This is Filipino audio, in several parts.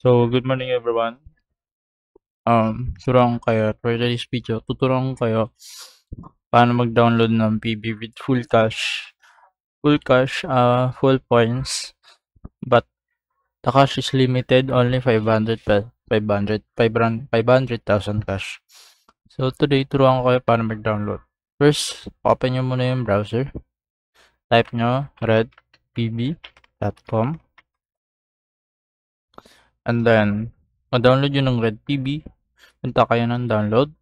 So, good morning everyone. Turuan ko kayo for today's video. Tuturuan ko kayo paano mag-download ng PB with full cash. Full cash, full points, but the cash is limited only 500,000 cash. So, today turuan ko kayo paano mag-download. First, open nyo muna yung browser. Type nyo redpb.com and then, mag-download yun ng redpb. Punta kayo ng download.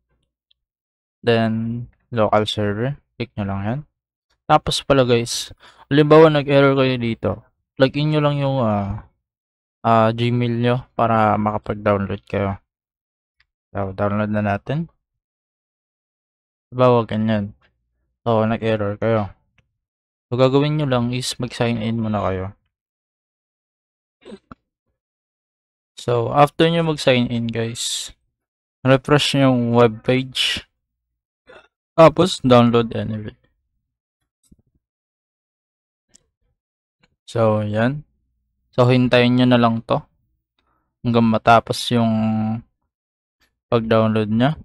Then, local server. Click nyo lang yan. Tapos pala guys, halimbawa nag-error kayo dito, login nyo lang yung Gmail nyo para makapag-download kayo. So, download na natin. Halimbawa ganyan. So, nag-error kayo. So, gagawin nyo lang is mag-sign in muna kayo. So, after nyo mag-sign in guys, refresh nyo yung web page. Tapos, download anyway. So, yan. So, hintayin nyo na lang to hanggang matapos yung pag-download nya.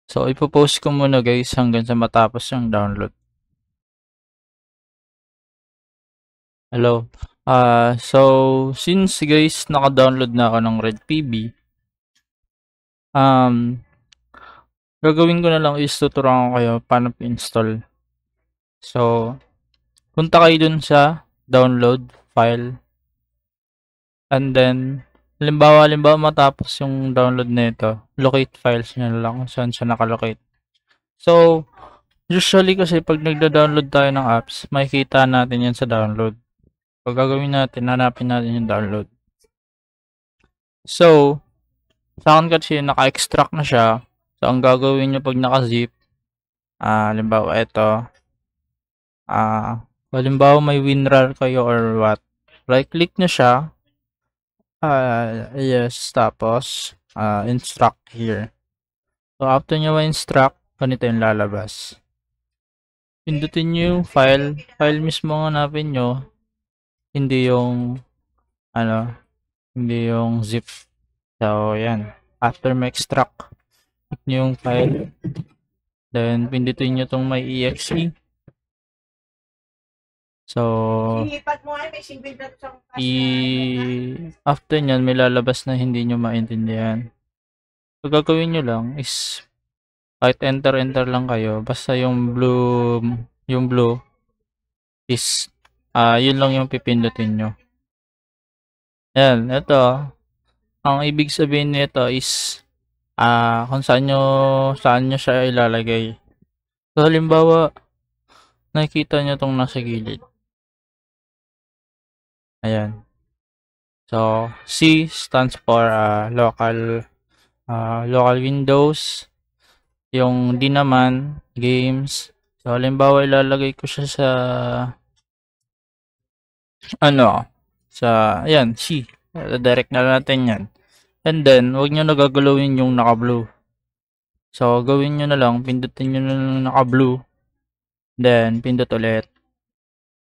So, ipopost ko muna guys hanggang sa matapos yung download. Hello. So, since guys, naka-download na ako ng RedPB, gagawin ko na lang is tuturuan ko kayo paano i-install. So, punta kayo dun sa download file. And then, halimbawa matapos yung download nito, locate files nyo na lang kung saan siya nakalocate. So, usually kasi pag nagda-download tayo ng apps, makikita natin yan sa download. So, gagawin natin, hanapin natin yung download. So, sa akin kasi naka-extract na siya. So, ang gagawin nyo pag naka-zip, halimbawa ito, halimbawa may WinRAR kayo or what, right-click nyo siya, yes, tapos, instruct here. So, after nyo ma-instruct, ganito yung lalabas. Pindutin nyo yung file mismo ang hanapin nyo, hindi yung, hindi yung zip. So, yan. After ma-extract, click nyo yung file. Then, pindutin nyo itong may exe. So, after nyan, may lalabas na hindi nyo maintindihan. So, gagawin nyo lang is, kahit enter lang kayo, basta yung blue is, yun lang yung pipindutin nyo. Yan, ito. Ang ibig sabihin nito is, kung saan nyo siya ilalagay. So, halimbawa, nakikita nyo itong nasa gilid. Ayan. So, C stands for local Windows. Yung D naman, games. So, halimbawa, ilalagay ko siya sa ayan, C. Direct na natin yan. And then, huwag nyo nagagalawin yung naka-blue. So, gawin nyo na lang, pindutin nyo na lang naka-blue. Then, pindot ulit.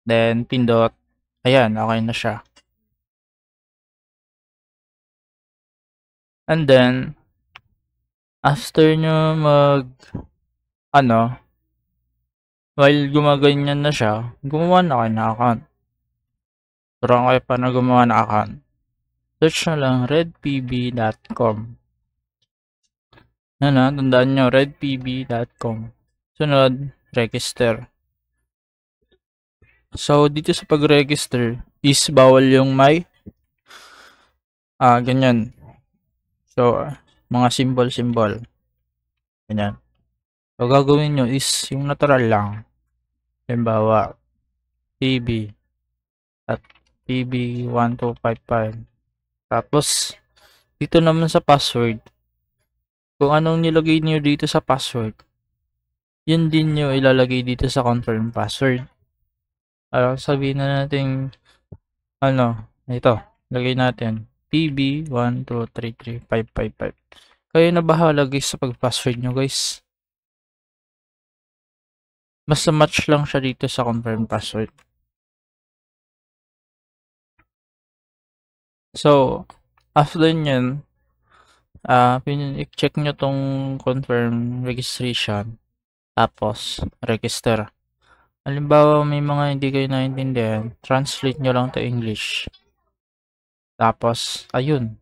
Then, pindot. Ayan, okay na siya. And then, after nyo while gumaganyan na siya, gumawa na kayo na account. Turuan kayo paano gumawa na account. Search na lang redpb.com. Tandaan nyo, redpb.com. Sunod, register. So, dito sa pag-register is bawal yung may ganyan. So, mga symbol. Ganyan. So, gagawin nyo is yung natural lang. Halimbawa, PB at PB1255. Tapos, dito naman sa password, kung anong nilagay nyo dito sa password, yun din nyo ilalagay dito sa confirm password. Sabihin na natin, ito, lagay natin, PB123355. Kayo na bahala guys sa pag-password nyo guys. Basta match lang siya dito sa confirm password. So, after nyan, i-check nyo tong confirm registration. Tapos, register. Halimbawa, may mga hindi kayo naintindihan, translate nyo lang to English. Tapos, ayun,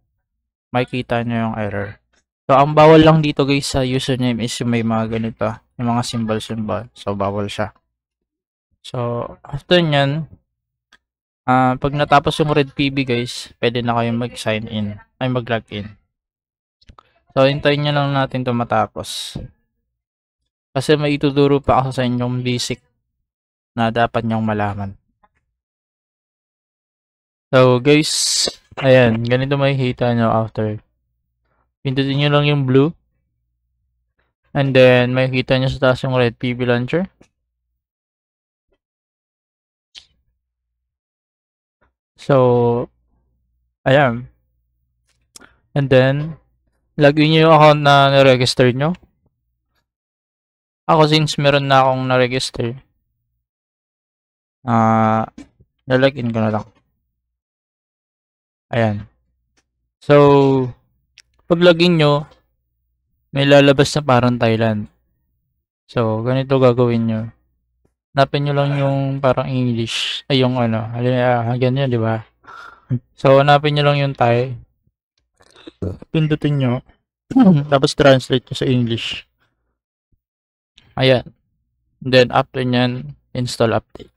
makikita nyo yung error. So, ang bawal lang dito guys sa username is yung may mga ganito, yung mga symbol. So, bawal siya. So, after nyan, pag natapos yung RedPB guys, pwede na kayo mag-sign in, ay mag-login. So, hintayin nyo lang natin to matapos. Kasi may ituturo pa ako sa inyong basic na dapat nyong malaman. So, guys, ayan, ganito makikita nyo after. Pindutin nyo lang yung blue. And then, makikita nyo sa taas yung RedPB launcher. So, ayan. And then, lagyan nyo yung account na na-register nyo. Ako, since meron na akong na-register, lalagin ko na lang. Ayan. So, pag login nyo, may lalabas na parang Thailand. So, ganito gagawin nyo. Hanapin nyo lang yung parang English. Ay, yung ano. Ganyan, di ba? So, hanapin nyo lang yung Thai. Pindutin nyo. Tapos, translate nyo sa English. Ayan. Then, after nyan, install update.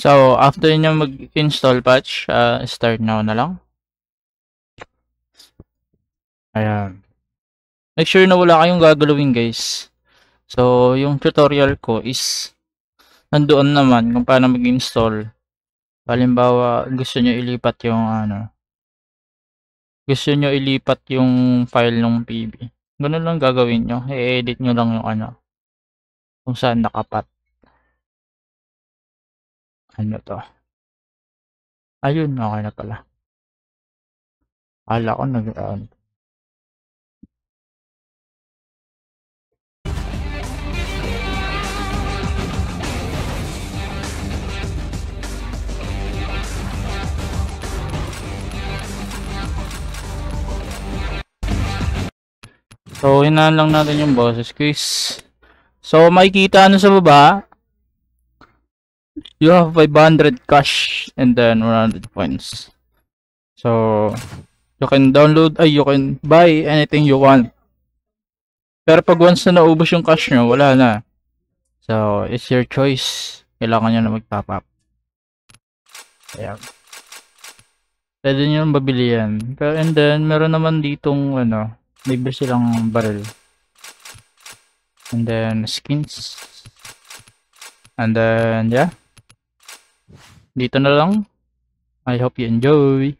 So, after nyo mag-install patch, start now na lang. Ayan. Make sure na wala kayong gagalawin guys. So, yung tutorial ko is nandoon naman kung paano mag-install. Halimbawa, gusto nyo ilipat yung gusto nyo ilipat yung file ng PB. Ganun lang gagawin nyo. I-edit nyo lang yung kung saan nakapat. Ano to? Ayun, okay na pala. Akala ko So, hinaan lang natin yung boses quiz. So, makikita sa baba, you have 500 cash and then 100 points. So, you can you can buy anything you want. Pero pag once na naubos yung cash nyo, wala na. So, it's your choice. Kailangan nyo na mag-top up. Ayan. Pwede nyo mabili yan. And then, meron naman ditong libre silang barrel. And then, skins. And then, yeah. Dito na lang. I hope you enjoy.